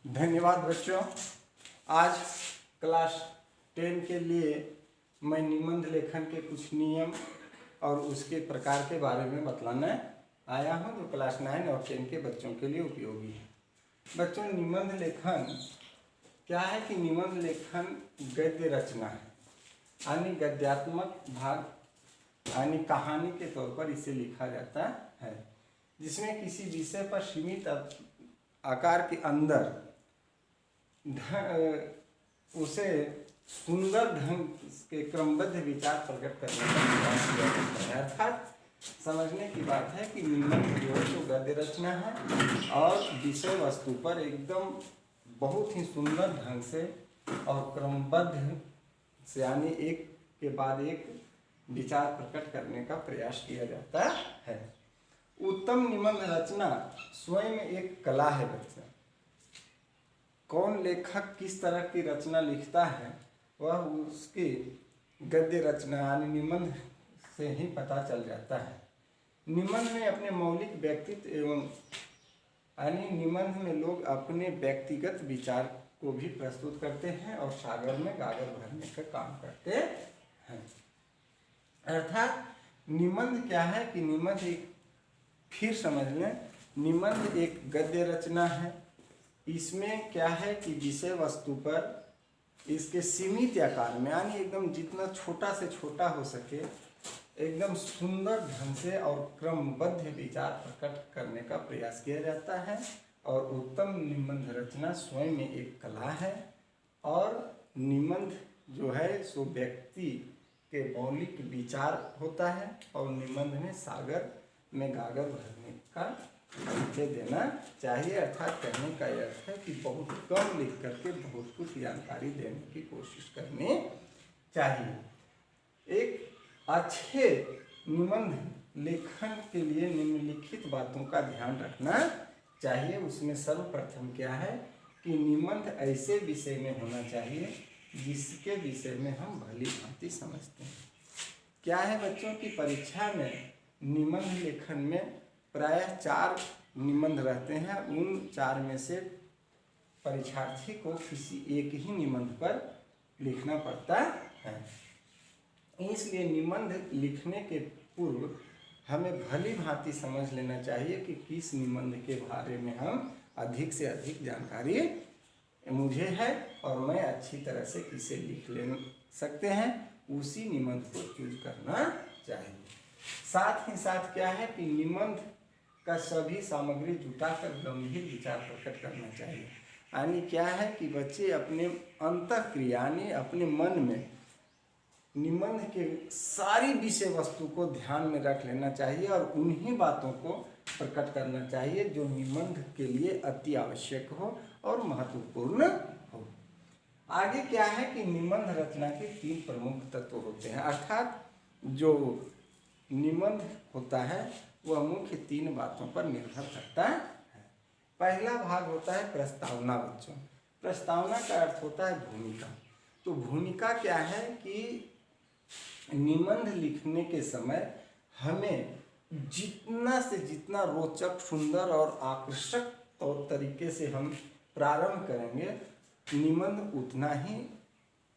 धन्यवाद बच्चों। आज क्लास 10 के लिए मैं निबंध लेखन के कुछ नियम और उसके प्रकार के बारे में बतलाने आया हूं, जो क्लास 9 और 10 के बच्चों के लिए उपयोगी है। बच्चों, निबंध लेखन क्या है कि निबंध लेखन गद्य रचना है, यानी गद्यात्मक भाग यानी कहानी के तौर पर इसे लिखा जाता है, जिसमें किसी विषय पर सीमित आकार के अंदर उसे सुंदर ढंग के क्रमबद्ध विचार प्रकट करने का प्रयास किया जाता है। अर्थात समझने की बात है कि निबंध जो है तो गद्य रचना है और विषय वस्तु पर एकदम बहुत ही सुंदर ढंग से और क्रमबद्ध से यानी एक के बाद एक विचार प्रकट करने का प्रयास किया जाता है। उत्तम निबंध रचना स्वयं एक कला है बच्चा। कौन लेखक किस तरह की रचना लिखता है वह उसकी गद्य रचना यानी निबंध से ही पता चल जाता है। निबंध में अपने मौलिक व्यक्तित्व एवं यानी निबंध में लोग अपने व्यक्तिगत विचार को भी प्रस्तुत करते हैं और सागर में गागर भरने का काम करते हैं। अर्थात निबंध क्या है कि निबंध एक, फिर समझ लें, निबंध एक गद्य रचना है। इसमें क्या है कि विषय वस्तु पर इसके सीमित आकार में यानी एकदम जितना छोटा से छोटा हो सके एकदम सुंदर ढंग से और क्रमबद्ध विचार प्रकट करने का प्रयास किया जाता है। और उत्तम निबंध रचना स्वयं में एक कला है और निबंध जो है सो व्यक्ति के मौलिक विचार होता है और निबंध में सागर में गागर भरने का परिचय देना चाहिए। अर्थात कहने का अर्थ है कि बहुत कम लिख करके बहुत कुछ जानकारी देने की कोशिश करनी चाहिए। एक अच्छे निबंध लेखन के लिए निम्नलिखित बातों का ध्यान रखना चाहिए। उसमें सर्वप्रथम क्या है कि निबंध ऐसे विषय में होना चाहिए जिसके विषय में हम भली भांति समझते हैं। क्या है बच्चों की परीक्षा में निबंध लेखन में प्रायः 4 निबंध रहते हैं। उन 4 में से परीक्षार्थी को किसी एक ही निबंध पर लिखना पड़ता है। इसलिए निबंध लिखने के पूर्व हमें भली भांति समझ लेना चाहिए कि किस निबंध के बारे में हम अधिक से अधिक जानकारी मुझे है और मैं अच्छी तरह से किसे लिख ले सकते हैं, उसी निबंध को चूज करना चाहिए। साथ ही साथ क्या है कि निबंध का सभी सामग्री जुटाकर गंभीर विचार प्रकट करना चाहिए। यानी क्या है कि बच्चे अपने अंतःक्रिया यानी अपने मन में निबंध के सारी विषय वस्तु को ध्यान में रख लेना चाहिए और उन्हीं बातों को प्रकट करना चाहिए जो निबंध के लिए अति आवश्यक हो और महत्वपूर्ण हो। आगे क्या है कि निबंध रचना के 3 प्रमुख तत्व होते हैं। अर्थात जो निबंध होता है वह मुख्य 3 बातों पर निर्भर करता है। पहला भाग होता है प्रस्तावना। बच्चों, प्रस्तावना का अर्थ होता है भूमिका। तो भूमिका क्या है कि निबंध लिखने के समय हमें जितना से जितना रोचक, सुंदर और आकर्षक तौर तरीके से हम प्रारंभ करेंगे निबंध उतना ही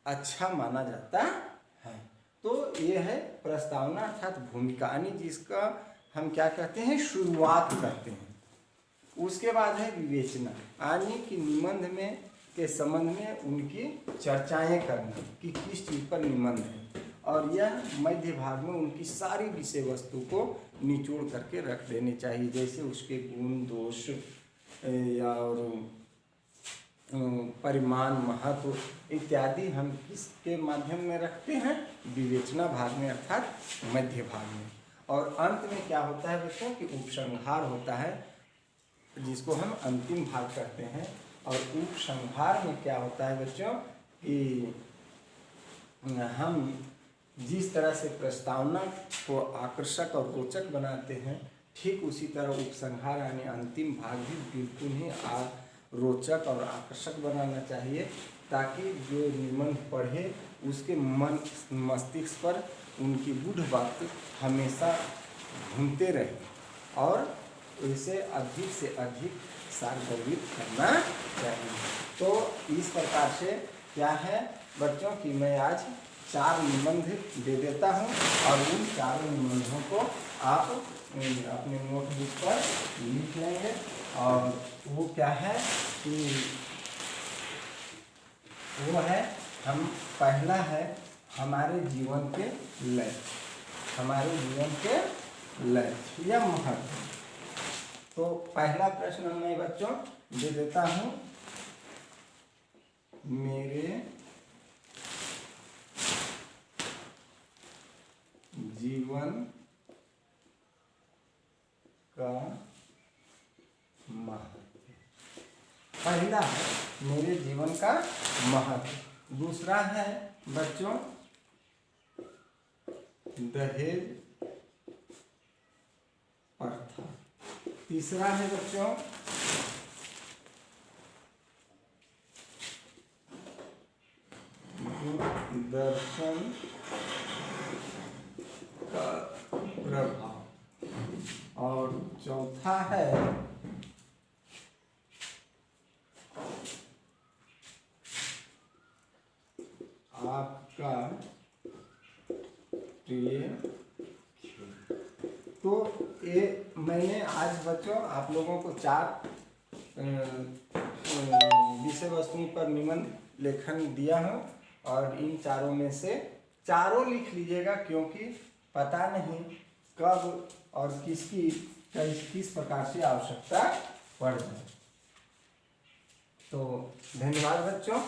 अच्छा माना जाता है। तो ये है प्रस्तावना अर्थात भूमिका, यानी जिसका हम क्या कहते हैं, शुरुआत करते हैं। उसके बाद है विवेचना, यानी कि निबंध में के संबंध में उनकी चर्चाएं करना कि किस चीज़ पर निबंध है, और यह मध्य भाग में उनकी सारी विषय वस्तु को निचोड़ करके रख देनी चाहिए, जैसे उसके गुण, दोष या और परिमाण, महत्व इत्यादि हम किसके माध्यम में रखते हैं, विवेचना भाग में अर्थात मध्य भाग में। और अंत में क्या होता है बच्चों कि उपसंहार होता है, जिसको हम अंतिम भाग कहते हैं। और उपसंहार में क्या होता है बच्चों कि हम जिस तरह से प्रस्तावना को आकर्षक और रोचक बनाते हैं, ठीक उसी तरह उपसंहार यानी अंतिम भाग भी बिल्कुल ही रोचक और आकर्षक बनाना चाहिए, ताकि जो निबंध पढ़े उसके मन मस्तिष्क पर उनकी गूढ़ बात हमेशा घूमते रहे और इसे अधिक से अधिक सार्वजनिक करना चाहिए। तो इस प्रकार से क्या है बच्चों कि मैं आज 4 निबंध दे देता हूँ और उन चारों निबंधों को आप अपने नोटबुक पर लिख लेंगे। और वो क्या है कि वो है हम पहला है हमारे जीवन के लक्ष्य, हमारे जीवन के लक्ष्य या महत्व। तो पहला प्रश्न मैं बच्चों दे देता हूँ, मेरे जीवन का महत्व। पहला है मेरे जीवन का महत्व। दूसरा है बच्चों दहेज प्रथा। तीसरा है बच्चों दूरदर्शन का प्रभाव। और चौथा है आपका प्रिय खेल। तो ये मैंने आज बच्चों आप लोगों को 4 विषय वस्तुओं पर निबंध लेखन दिया हूँ और इन चारों में से चारों लिख लीजिएगा, क्योंकि पता नहीं कब और किस प्रकार से आवश्यकता पड़ जाए। तो धन्यवाद बच्चों।